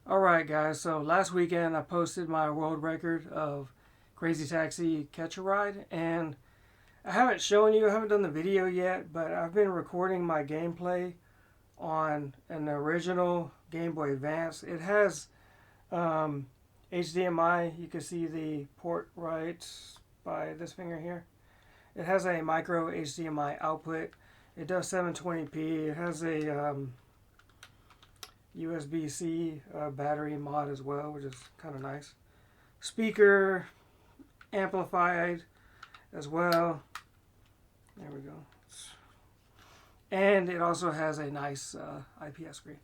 Alright guys, so last weekend I posted my world record of Crazy Taxi Catch a Ride, and I haven't done the video yet, but I've been recording my gameplay on an original Game Boy Advance. It has HDMI, you can see the port right by this finger here. It has a micro HDMI output. It does 720p. It has a USB-C battery mod as well, which is kind of nice. Speaker amplified as well. There we go. And it also has a nice IPS screen.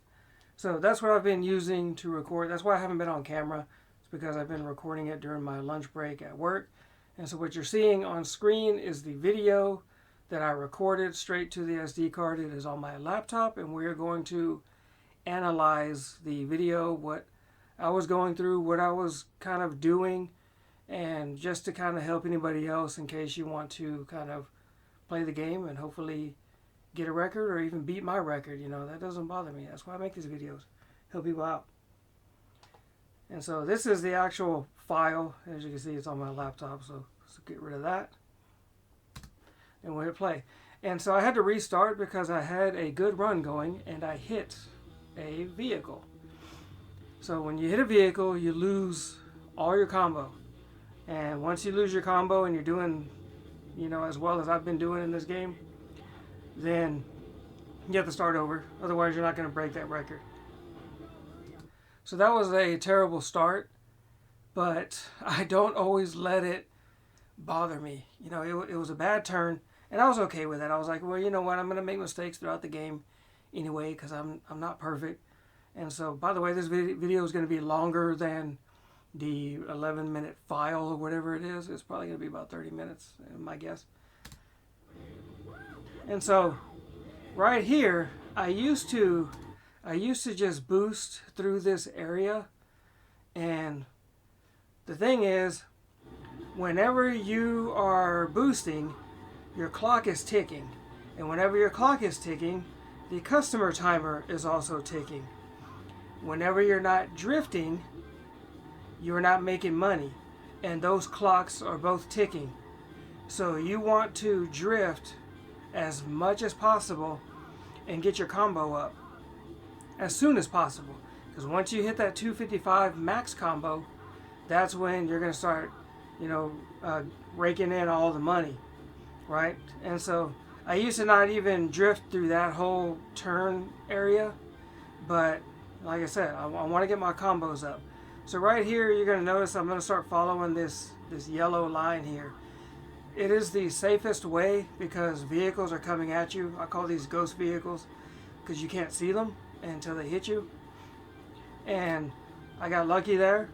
So that's what I've been using to record. That's why I haven't been on camera. It's because I've been recording it during my lunch break at work. And so what you're seeing on screen is the video that I recorded straight to the SD card. It is on my laptop, and we're going to analyze the video, what I was going through, what I was kind of doing, and just to kind of help anybody else in case you want to kind of play the game and hopefully get a record or even beat my record. You know, that doesn't bother me. That's why I make these videos, help people out. And so this is the actual file. As you can see, it's on my laptop, so let's get rid of that and we'll hit play. And so I had to restart because I had a good run going and I hit a vehicle. So when you hit a vehicle, you lose all your combo, and once you lose your combo and you're doing, you know, as well as I've been doing in this game, then you have to start over. Otherwise you're not going to break that record. So that was a terrible start, but I don't always let it bother me. You know, it was a bad turn, and I was okay with it. I was like, well, you know what, I'm going to make mistakes throughout the game anyway, because I'm not perfect. And so, by the way, this video is going to be longer than the 11-minute file or whatever it is. It's probably going to be about 30 minutes, my guess. And so, right here, I used to just boost through this area, and the thing is, whenever you are boosting, your clock is ticking, and whenever your clock is ticking, the customer timer is also ticking. Whenever you're not drifting, you're not making money, and those clocks are both ticking. So you want to drift as much as possible and get your combo up as soon as possible, because once you hit that 255 max combo, that's when you're going to start, you know, raking in all the money, right? And so I used to not even drift through that whole turn area, but like I said, I want to get my combos up. So right here, you're going to notice I'm going to start following this yellow line here. It is the safest way because vehicles are coming at you. I call these ghost vehicles because you can't see them until they hit you. And I got lucky there,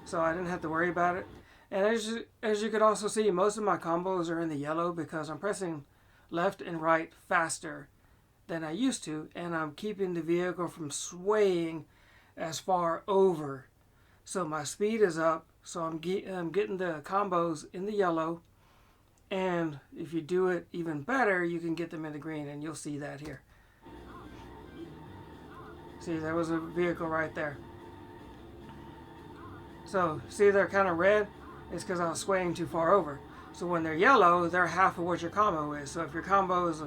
so I didn't have to worry about it. And as you could also see, most of my combos are in the yellow because I'm pressing left and right faster than I used to, and I'm keeping the vehicle from swaying as far over. So my speed is up, so I'm getting the combos in the yellow, and if you do it even better, you can get them in the green, and you'll see that here. See, there was a vehicle right there. So, see, they're kind of red? It's because I was swaying too far over. So when they're yellow, they're half of what your combo is. So if your combo is,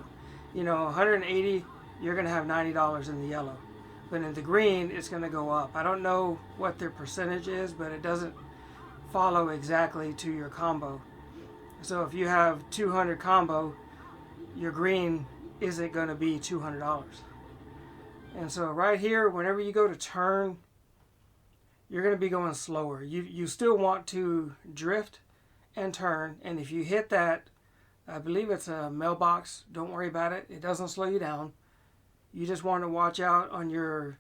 you know, 180, you're going to have $90 in the yellow. But in the green, it's going to go up. I don't know what their percentage is, but it doesn't follow exactly to your combo. So if you have 200 combo, your green isn't going to be $200. And so right here, whenever you go to turn, you're going to be going slower. You still want to drift and turn, and if you hit that, I believe it's a mailbox, don't worry about it. It doesn't slow you down. You just want to watch out on your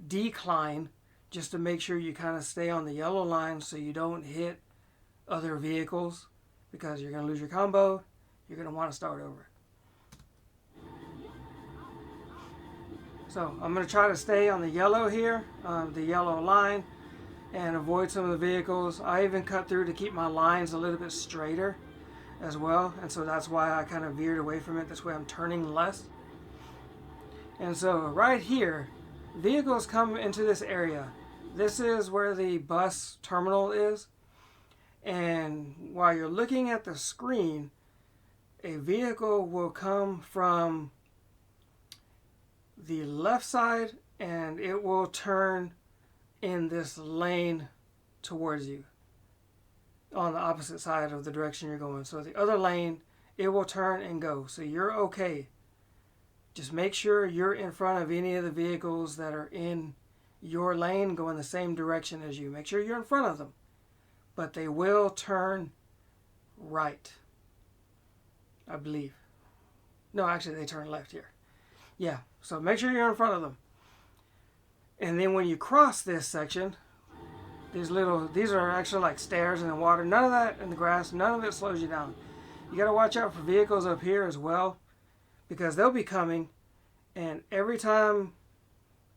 decline just to make sure you kind of stay on the yellow line so you don't hit other vehicles, because you're going to lose your combo. You're going to want to start over. So I'm going to try to stay on the yellow here, the yellow line, and avoid some of the vehicles. I even cut through to keep my lines a little bit straighter as well, and so that's why I kind of veered away from it. This way I'm turning less. And so right here, vehicles come into this area. this is where the bus terminal is. And while you're looking at the screen, a vehicle will come from the left side and it will turn in this lane towards you on the opposite side of the direction you're going. So the other lane, it will turn and go. So you're okay. Just make sure you're in front of any of the vehicles that are in your lane going the same direction as you. Make sure you're in front of them. But they will turn right, I believe. No, actually they turn left here. Yeah, so make sure you're in front of them. And then when you cross this section, these are actually like stairs in the water. None of that in the grass, none of it slows you down. You got to watch out for vehicles up here as well, because they'll be coming, and every time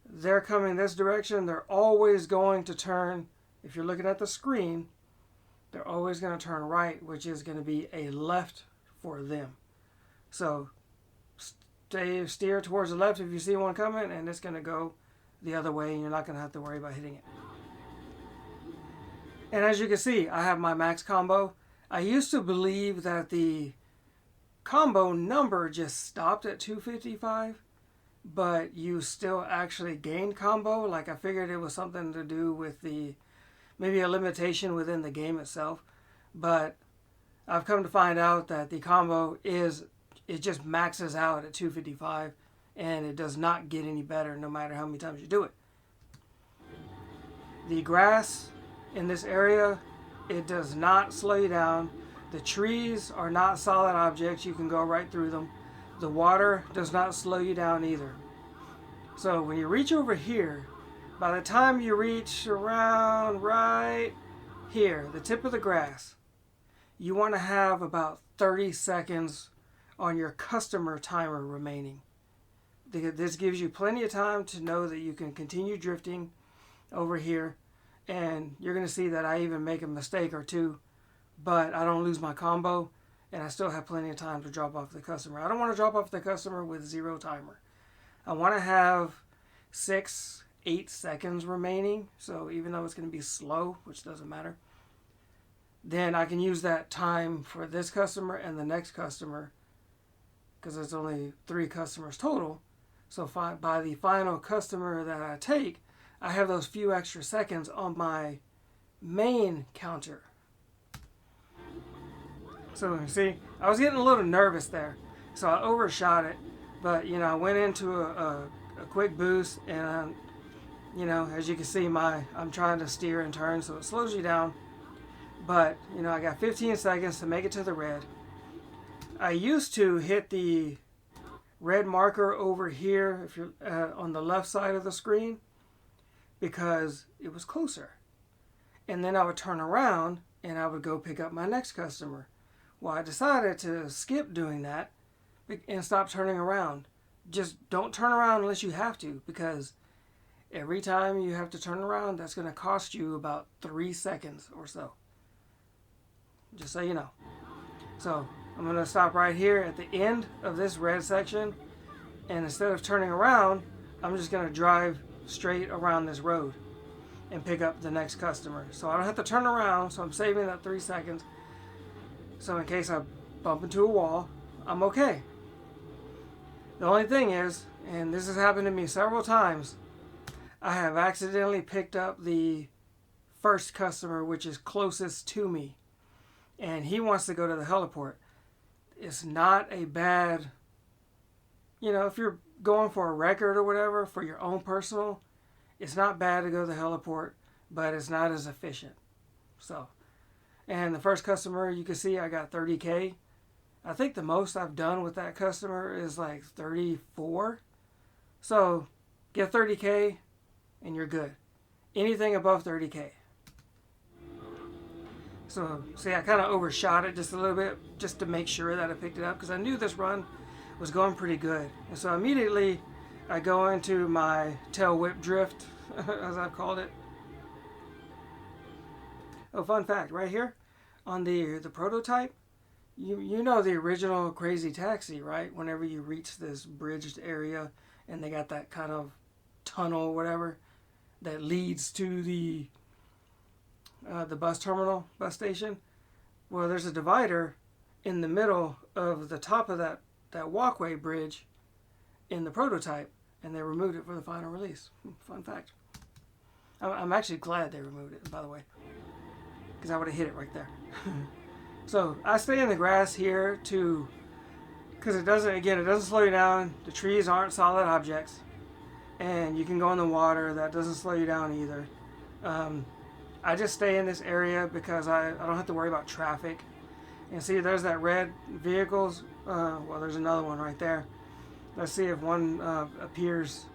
they're coming this direction, they're always going to turn. If you're looking at the screen, they're always going to turn right, which is going to be a left for them. So steer towards the left if you see one coming, and it's going to go the other way, and you're not going to have to worry about hitting it. And as you can see, I have my max combo. I used to believe that the combo number just stopped at 255, but you still actually gained combo. Like, I figured it was something to do with maybe a limitation within the game itself. But I've come to find out that the combo it just maxes out at 255, and it does not get any better no matter how many times you do it. The grass in this area, it does not slow you down. The trees are not solid objects. You can go right through them. The water does not slow you down either. So when you reach over here, by the time you reach around right here, the tip of the grass, you want to have about 30 seconds on your customer timer remaining. This gives you plenty of time to know that you can continue drifting over here. And you're going to see that I even make a mistake or two, but I don't lose my combo, and I still have plenty of time to drop off the customer. I don't want to drop off the customer with 0 timer. I want to have 6-8 seconds remaining, so even though it's going to be slow, which doesn't matter, then I can use that time for this customer and the next customer, because there's only 3 customers total. So by the final customer that I take, I have those few extra seconds on my main counter. So you see, I was getting a little nervous there, so I overshot it. But I went into a quick boost, and as you can see, I'm trying to steer and turn, so it slows you down. But I got 15 seconds to make it to the red. I used to hit the red marker over here if you're on the left side of the screen, because it was closer. And then I would turn around and I would go pick up my next customer. Well, I decided to skip doing that and stop turning around. Just don't turn around unless you have to, because every time you have to turn around, that's going to cost you about 3 seconds or so. Just so you know. So I'm going to stop right here at the end of this red section, and instead of turning around, I'm just going to drive straight around this road and pick up the next customer. So I don't have to turn around, so I'm saving that 3 seconds. So in case I bump into a wall, I'm okay. The only thing is, and this has happened to me several times, I have accidentally picked up the first customer, which is closest to me, and he wants to go to the heliport. It's not a bad, if you're going for a record or whatever for your own personal, it's not bad to go to the heliport, but it's not as efficient. So, and the first customer, you can see I got 30K. I think the most I've done with that customer is like 34. So get 30K and you're good. Anything above 30K. So see, I kind of overshot it just a little bit just to make sure that I picked it up, because I knew this run was going pretty good. And so immediately I go into my tail whip drift, as I've called it. Oh, fun fact, right here on the prototype, you know the original Crazy Taxi, right? Whenever you reach this bridged area and they got that kind of tunnel or whatever, that leads to the bus terminal, bus station. Well, there's a divider in the middle of the top of that walkway bridge in the prototype, and they removed it for the final release. Fun fact. I'm actually glad they removed it, by the way, because I would have hit it right there. So I stay in the grass here because it doesn't slow you down. The trees aren't solid objects, and you can go in the water. That doesn't slow you down either. I just stay in this area because I don't have to worry about traffic. And see, there's that red vehicles. Well, there's another one right there. Let's see if one appears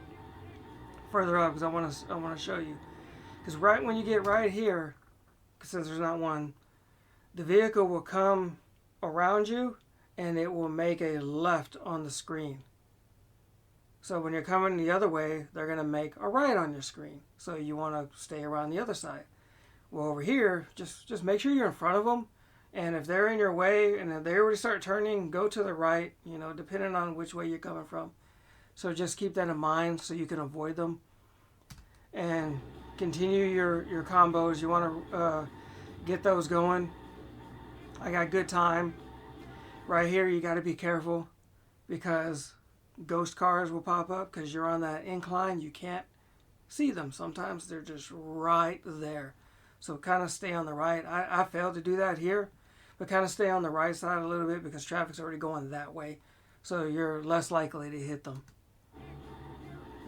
further up, because I want to show you. Because right when you get right here, since there's not one, the vehicle will come around you and it will make a left on the screen. So when you're coming the other way, they're going to make a right on your screen. So you want to stay around the other side. Well, over here, just make sure you're in front of them. And if they're in your way and if they already start turning, go to the right, depending on which way you're coming from. So just keep that in mind so you can avoid them. And continue your combos. You want to get those going. I got good time. Right here, you got to be careful because ghost cars will pop up because you're on that incline. You can't see them. Sometimes they're just right there. So kind of stay on the right. I failed to do that here, but kind of stay on the right side a little bit because traffic's already going that way. So you're less likely to hit them.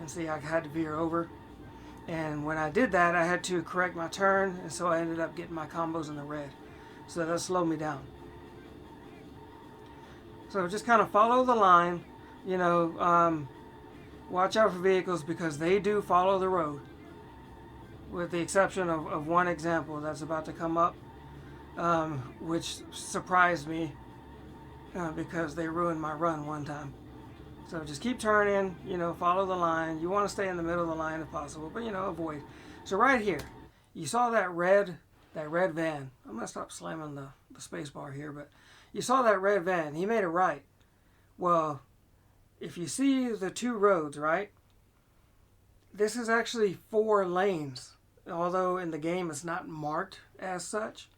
And see, I had to veer over. And when I did that, I had to correct my turn, and so I ended up getting my combos in the red. So that slowed me down. So just kind of follow the line, watch out for vehicles because they do follow the road. With the exception of one example that's about to come up, which surprised me because they ruined my run one time. So just keep turning, follow the line. You want to stay in the middle of the line if possible, but avoid. So right here, you saw that red van. I'm going to stop slamming the space bar here, but you saw that red van. He made a right. Well, if you see the two roads, right? This is actually 4 lanes, although in the game it's not marked as such.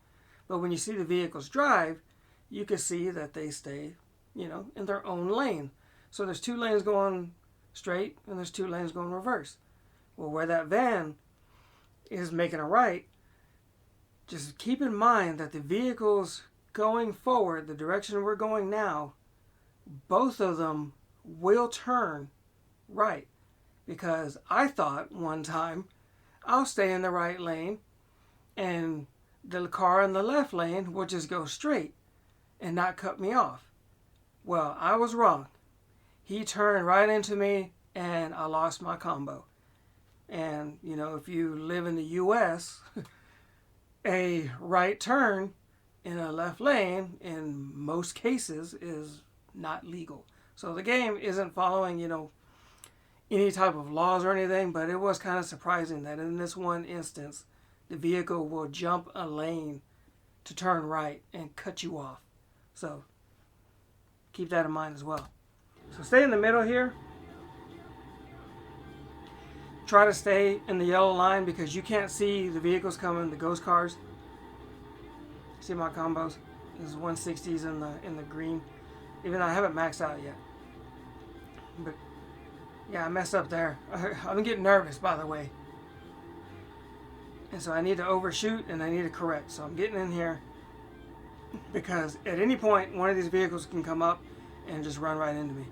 But when you see the vehicles drive, you can see that they stay, in their own lane. So there's 2 lanes going straight and there's 2 lanes going reverse. Well, where that van is making a right, just keep in mind that the vehicles going forward, the direction we're going now, both of them will turn right. Because I thought one time, I'll stay in the right lane and the car in the left lane will just go straight and not cut me off. Well, I was wrong. He turned right into me and I lost my combo. And, if you live in the U.S., a right turn in a left lane in most cases is not legal. So the game isn't following, any type of laws or anything, but it was kind of surprising that in this one instance, the vehicle will jump a lane to turn right and cut you off. So keep that in mind as well. So stay in the middle here. Try to stay in the yellow line because you can't see the vehicles coming, the ghost cars. See my combos? This is 160s in the green, even though I haven't maxed out yet. But yeah, I messed up there. I'm getting nervous, by the way. And so I need to overshoot and I need to correct. So I'm getting in here because at any point, one of these vehicles can come up and just run right into me.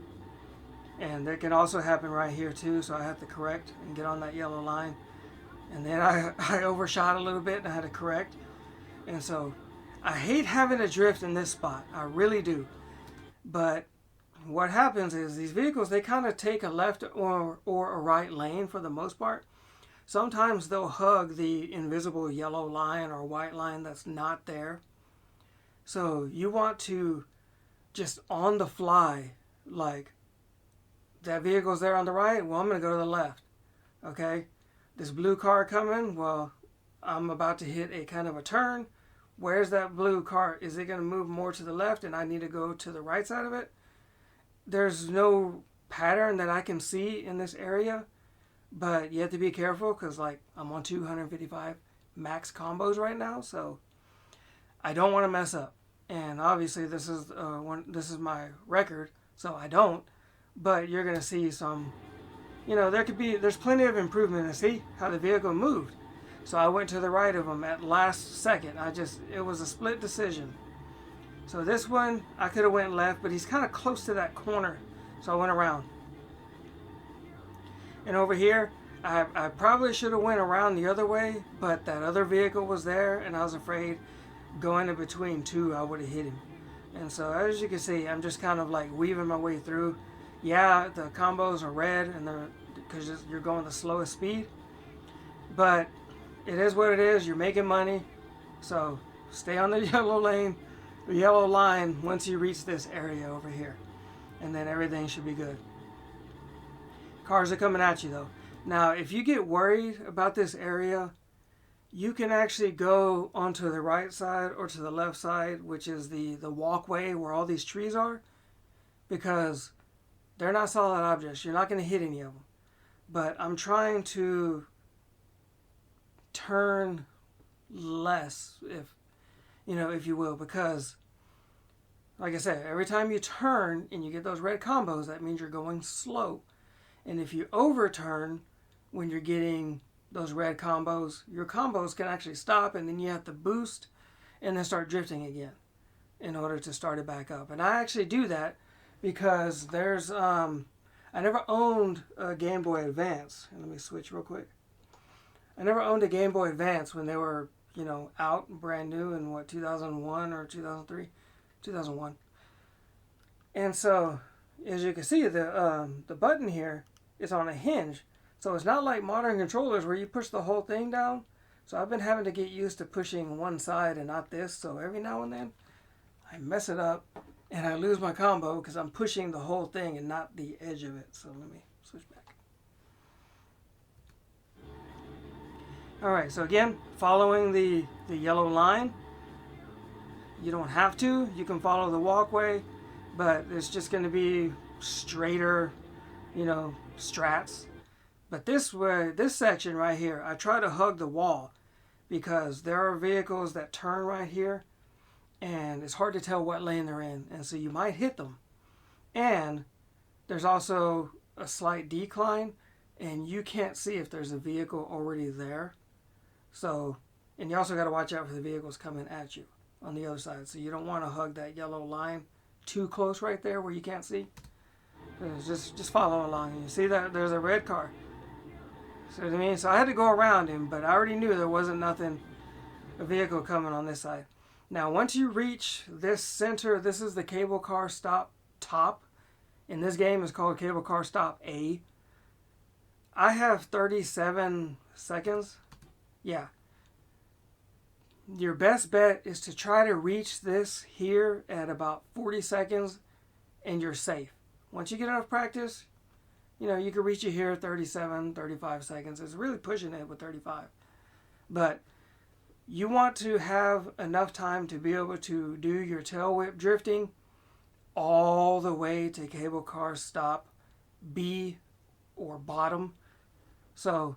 And that can also happen right here too, so I have to correct and get on that yellow line. And then I overshot a little bit and I had to correct. And so I hate having to drift in this spot. I really do. But what happens is these vehicles, they kind of take a left or a right lane for the most part. Sometimes they'll hug the invisible yellow line or white line that's not there. So you want to just on the fly, like, that vehicle's there on the right, well, I'm going to go to the left. Okay? This blue car coming, well, I'm about to hit a kind of a turn. Where's that blue car? Is it going to move more to the left and I need to go to the right side of it? There's no pattern that I can see in this area, But you have to be careful because like I'm on 255 max combos right now, so I don't want to mess up. And obviously this is my record, so I don't. But you're gonna see some, there's plenty of improvement. And see how the vehicle moved. So I went to the right of him at last second. It was a split decision. So this one I could have went left, but he's kind of close to that corner, so I went around. And over here, I probably should have went around the other way, but that other vehicle was there, and I was afraid going in between two, I would have hit him. And so as you can see, I'm just kind of like weaving my way through. Yeah, the combos are red, and they're because you're going the slowest speed. But it is what it is. You're making money, so stay on the yellow lane, the yellow line once you reach this area over here, and then everything should be good. Cars are coming at you though. Now, if you get worried about this area, you can actually go onto the right side or to the left side, which is the walkway where all these trees are, because they're not solid objects. You're not going to hit any of them. But I'm trying to turn less, if you will, because like I said, every time you turn and you get those red combos, that means you're going slow. And if you overturn when you're getting those red combos, your combos can actually stop, and then you have to boost and then start drifting again in order to start it back up. And I actually do that because there's I never owned a Game Boy Advance. And let me switch real quick. I never owned a Game Boy Advance when they were, out brand new in 2001 or 2003, 2001. And so, as you can see, the button here is on a hinge. So it's not like modern controllers where you push the whole thing down. So I've been having to get used to pushing one side and not this. So every now and then I mess it up and I lose my combo because I'm pushing the whole thing and not the edge of it. So let me switch back. Alright, so again, following the yellow line. You don't have to. You can follow the walkway, but it's just going to be straighter, strats. But this section right here, I try to hug the wall because there are vehicles that turn right here, and it's hard to tell what lane they're in, and so you might hit them. And there's also a slight decline, and you can't see if there's a vehicle already there. So, and you also got to watch out for the vehicles coming at you on the other side. So you don't want to hug that yellow line too close right there where you can't see. Just follow along. And you see that there's a red car. See what I mean? So I had to go around him, but I already knew there wasn't a vehicle coming on this side. Now, once you reach this center, this is the cable car stop top. In this game, it's called cable car stop A. I have 37 seconds. Yeah. Your best bet is to try to reach this here at about 40 seconds and you're safe. Once you get enough practice, you can reach it here 37, 35 seconds. It's really pushing it with 35. But you want to have enough time to be able to do your tail whip drifting all the way to cable car stop B or bottom. So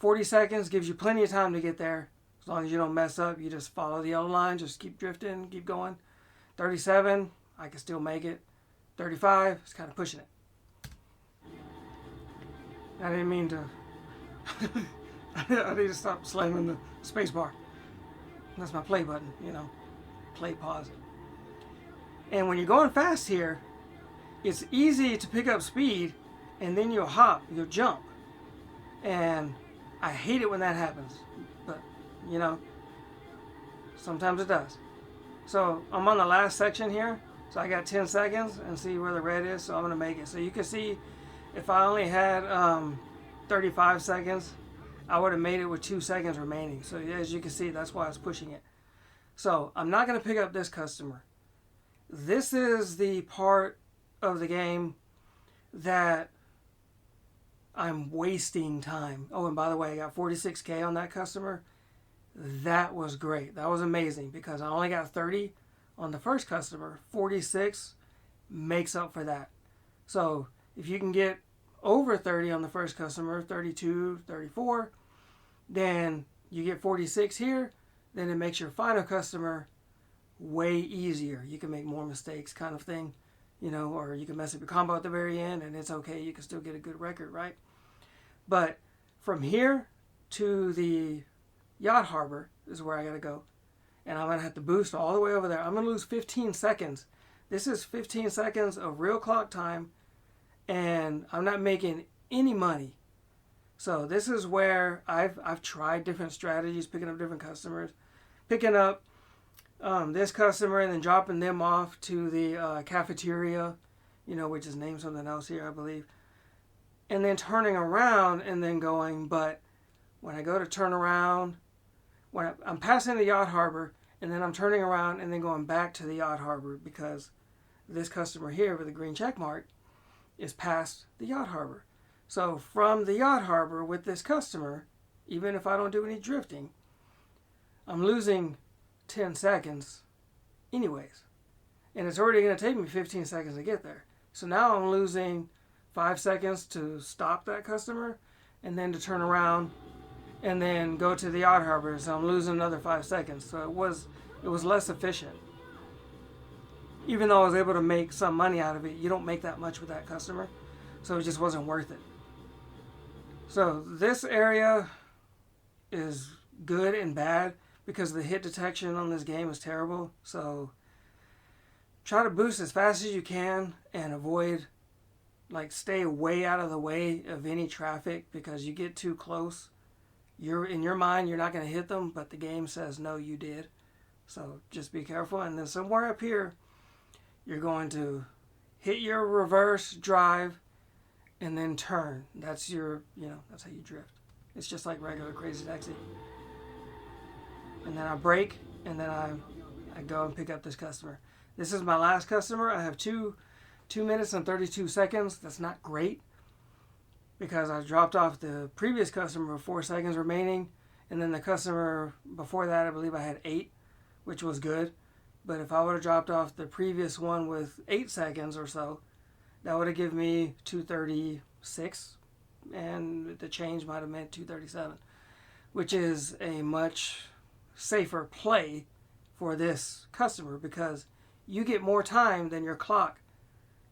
40 seconds gives you plenty of time to get there. As long as you don't mess up, you just follow the yellow line, just keep drifting, keep going. 37, I can still make it. 35, it's kind of pushing it. I didn't mean to. I need to stop slamming the space bar. That's my play button, play, pause. And when you're going fast here, it's easy to pick up speed and then you'll hop, you'll jump. And I hate it when that happens. But, sometimes it does. So I'm on the last section here. So I got 10 seconds and see where the red is. So I'm going to make it. So you can see if I only had 35 seconds, I would have made it with 2 seconds remaining. So as you can see, that's why I was pushing it. So I'm not going to pick up this customer. This is the part of the game that I'm wasting time. Oh, and by the way, I got 46K on that customer. That was great. That was amazing because I only got 30 on the first customer. 46 makes up for that. So if you can get over 30 on the first customer, 32, 34, then you get 46 here, then it makes your final customer way easier. You can make more mistakes kind of thing, you know, or you can mess up your combo at the very end and it's okay. You can still get a good record, right? But from here to the yacht harbor is where I got to go. And I'm going to have to boost all the way over there. I'm going to lose 15 seconds. This is 15 seconds of real clock time, and I'm not making any money. So this is where I've tried different strategies, picking up different customers, picking up this customer and then dropping them off to the cafeteria, you know, which is named something else here, I believe. And then turning around and then going, but when I go to turn around, when I'm passing the yacht harbor, and then I'm turning around and then going back to the yacht harbor because this customer here with the green check mark is past the yacht harbor. So from the yacht harbor with this customer, even if I don't do any drifting, I'm losing 10 seconds anyways. And it's already going to take me 15 seconds to get there. So now I'm losing 5 seconds to stop that customer and then to turn around and then go to the yacht harbor. So I'm losing another 5 seconds. So it was less efficient. Even though I was able to make some money out of it, you don't make that much with that customer. So it just wasn't worth it. So this area is good and bad because the hit detection on this game is terrible. So try to boost as fast as you can and avoid, like, stay way out of the way of any traffic, because you get too close, you're in your mind you're not going to hit them, but the game says no, you did. So just be careful. And then somewhere up here you're going to hit your reverse drive and then turn. That's your, that's how you drift. It's just like regular Crazy Taxi. And then I brake, and then I go and pick up this customer. This is my last customer. I have 2 minutes and 32 seconds. That's not great, because I dropped off the previous customer with 4 seconds remaining, and then the customer before that, I believe I had 8, which was good. But if I would have dropped off the previous one with 8 seconds or so, that would have given me 2:36, and the change might have meant 2:37, which is a much safer play for this customer, because you get more time than your clock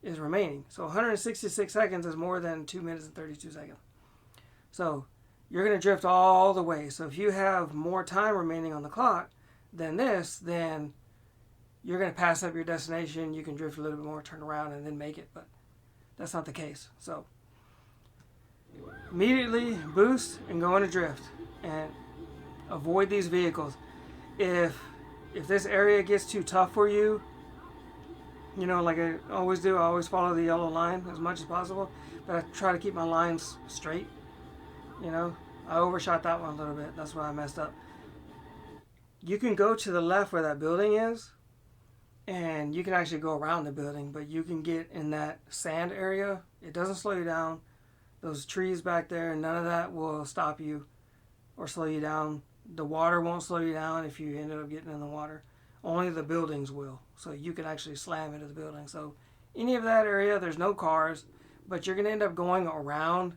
is remaining. So 166 seconds is more than 2 minutes and 32 seconds. So you're going to drift all the way. So if you have more time remaining on the clock than this, then you're going to pass up your destination. You can drift a little bit more, turn around, and then make it. But that's not the case. So immediately boost and go into drift and avoid these vehicles. If this area gets too tough for you, like I always do, I always follow the yellow line as much as possible, but I try to keep my lines straight. I overshot that one a little bit. That's why I messed up. You can go to the left where that building is, and you can actually go around the building, but you can get in that sand area. It doesn't slow you down. Those trees back there, none of that will stop you or slow you down. The water won't slow you down if you ended up getting in the water. Only the buildings will. So you can actually slam into the building. So any of that area, there's no cars, but you're going to end up going around.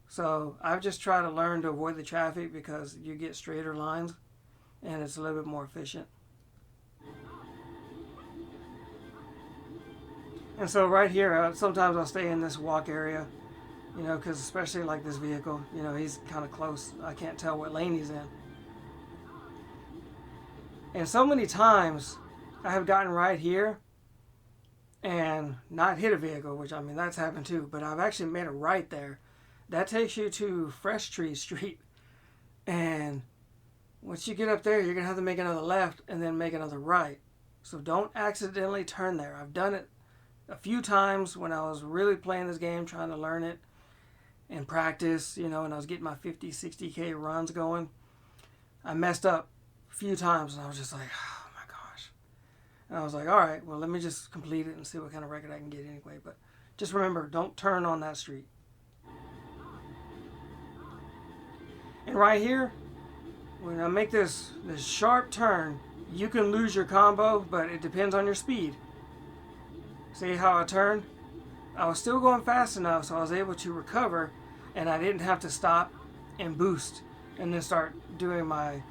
So I've just tried to learn to avoid the traffic, because you get straighter lines and it's a little bit more efficient. And so right here, sometimes I'll stay in this walk area, because especially like this vehicle, he's kind of close. I can't tell what lane he's in. And so many times I have gotten right here and not hit a vehicle, which, that's happened too, but I've actually made a right there. That takes you to Fresh Tree Street. And once you get up there, you're going to have to make another left and then make another right. So don't accidentally turn there. I've done it a few times when I was really playing this game, trying to learn it and practice, and I was getting my 50, 60K runs going. I messed up a few times, and I was just like, oh my gosh. And I was like, all right, well, let me just complete it and see what kind of record I can get anyway. But just remember, don't turn on that street. And right here, when I make this sharp turn, you can lose your combo, but it depends on your speed. See how I turned? I was still going fast enough so I was able to recover, and I didn't have to stop and boost and then start doing my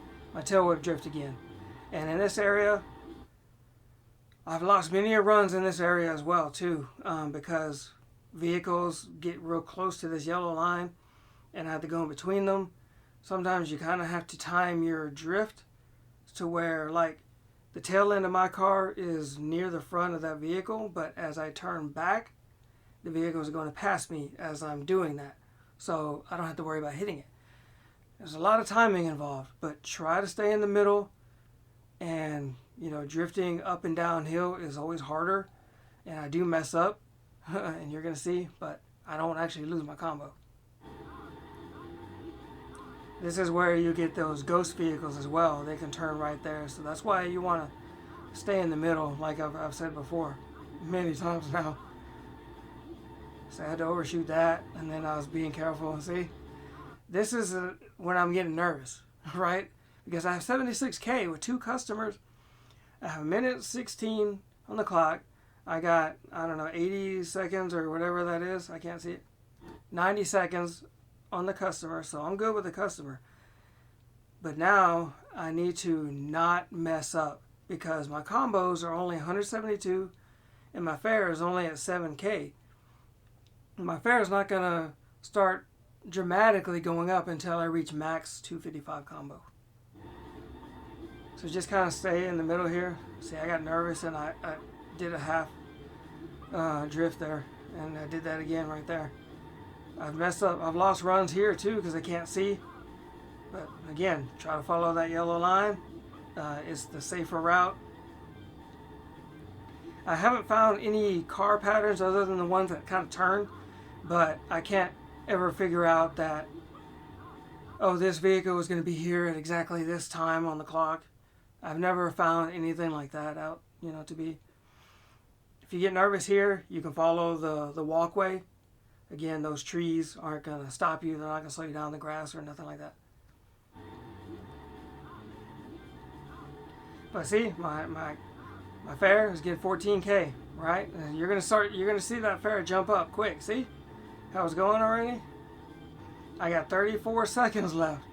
tail whip drift again. And in this area, I've lost many runs in this area as well too, because vehicles get real close to this yellow line and I have to go in between them. Sometimes you kind of have to time your drift to where, like, the tail end of my car is near the front of that vehicle, but as I turn back, the vehicle is going to pass me as I'm doing that. So I don't have to worry about hitting it. There's a lot of timing involved, but try to stay in the middle. And, you know, drifting up and downhill is always harder. And I do mess up, and you're going to see, but I don't actually lose my combo. This is where you get those ghost vehicles as well. They can turn right there. So that's why you want to stay in the middle, like I've said before many times now. So I had to overshoot that, and then I was being careful. See, this is when I'm getting nervous, right? Because I have 76K with 2 customers. I have a minute 16 on the clock. I got, I don't know, 80 seconds or whatever that is. I can't see it. 90 seconds on the customer, so I'm good with the customer. But now I need to not mess up because my combos are only 172 and my fare is only at 7K. My fare is not going to start dramatically going up until I reach max 255 combo. So just kind of stay in the middle here. See, I got nervous and I did a half drift there, and I did that again right there. I've messed up. I've lost runs here too because I can't see. But again, try to follow that yellow line. It's the safer route. I haven't found any car patterns other than the ones that kind of turn, but I can't ever figure out that, oh, this vehicle is going to be here at exactly this time on the clock. I've never found anything like that out, you know, to be. If you get nervous here, you can follow the walkway. Again, those trees aren't going to stop you. They're not going to slow you down the grass or nothing like that. But see, my fare is getting 14K, right? And you're going to see that fare jump up quick. See how it's going already? I got 34 seconds left.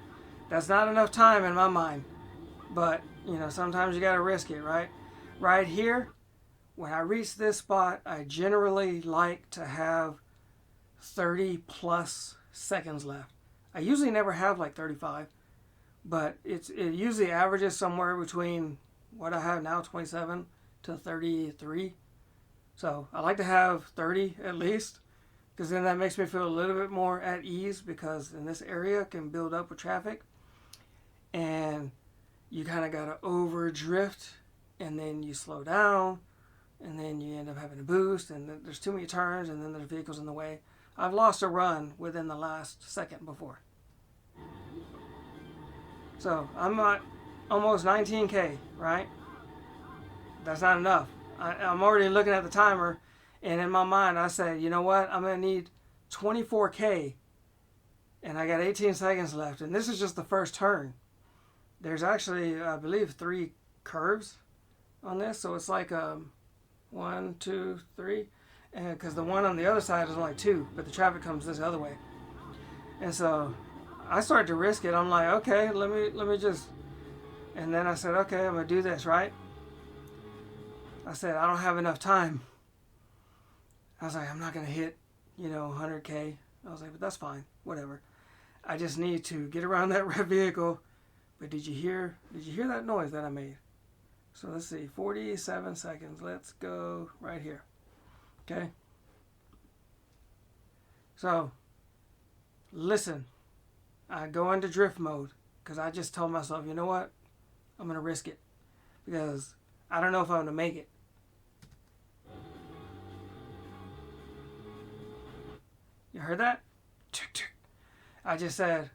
That's not enough time in my mind. But, you know, sometimes you got to risk it, right? Right here, when I reach this spot, I generally like to have 30 plus seconds left. I usually never have like 35, but it usually averages somewhere between what I have now, 27 to 33. So I like to have 30 at least, because then that makes me feel a little bit more at ease, because in this area can build up with traffic and you kind of got to over drift, and then you slow down, and then you end up having to boost, and then there's too many turns, and then there's vehicles in the way. I've lost a run within the last second before. So I'm at almost 19K, right? That's not enough. I'm already looking at the timer, and in my mind I said, you know what? I'm going to need 24K, and I got 18 seconds left, and this is just the first turn. There's actually, I believe, 3 curves on this, so it's like 1, 2, 3, and because the one on the other side is only 2, but the traffic comes this other way. And so I started to risk it. I'm like, okay, let me just, and then I said, okay, I'm gonna do this, right? I said, I don't have enough time. I was like, I'm not gonna hit, 100K. I was like, but that's fine, whatever. I just need to get around that red vehicle. But did you hear that noise that I made? So let's see, 47 seconds. Let's go right here. Okay. So listen, I go into drift mode because I just told myself, you know what? I'm going to risk it because I don't know if I'm going to make it. You heard that? I just said,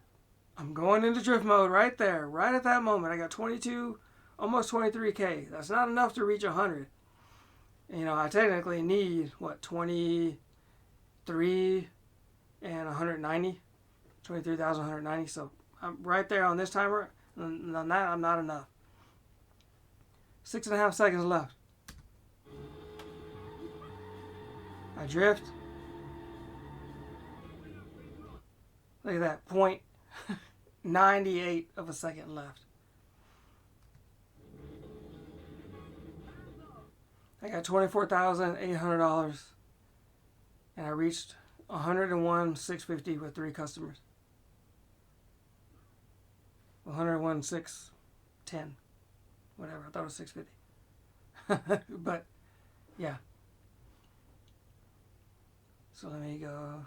I'm going into drift mode right there, right at that moment. I got 22, almost 23K. That's not enough to reach 100. I technically need, 23 and 190, 23,190. So I'm right there on this timer. And on that, I'm not enough. 6.5 seconds left. I drift, Look at that, 0.98 of a second left. I got $24,800 and I reached 101,650 with 3 customers. 101,610, whatever. I thought it was 650. But yeah. So let me go.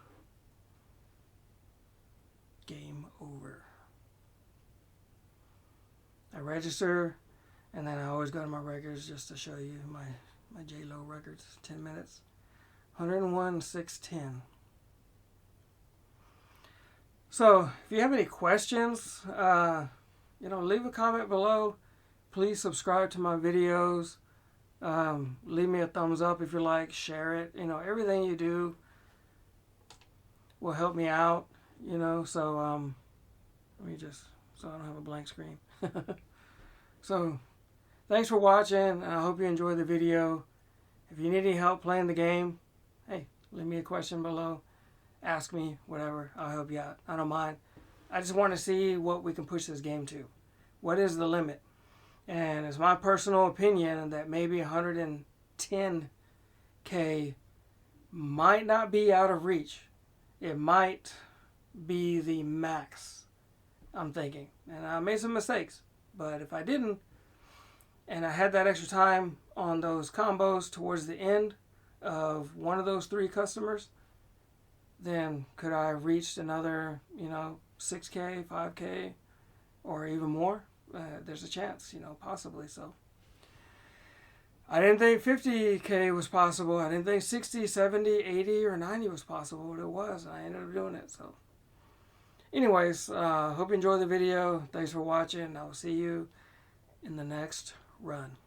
Game over. I register, and then I always go to my records just to show you my JLo records. 10 minutes. 101,610. So if you have any questions, leave a comment below. Please subscribe to my videos. Leave me a thumbs up if you like. Share it. Everything you do will help me out. So let me just, so I don't have a blank screen. So thanks for watching. I hope you enjoyed the video. If you need any help playing the game, hey, leave me a question below. Ask me, whatever. I'll help you out. I don't mind. I just want to see what we can push this game to. What is the limit? And it's my personal opinion that maybe 110K might not be out of reach. It might be the max, I'm thinking. And I made some mistakes. But if I didn't, and I had that extra time on those combos towards the end of one of those 3 customers, then could I have reached another, 6K, 5K, or even more? There's a chance, possibly. So I didn't think 50K was possible. I didn't think 60, 70, 80, or 90 was possible, but it was. I ended up doing it. So anyways, hope you enjoyed the video. Thanks for watching. I will see you in the next run.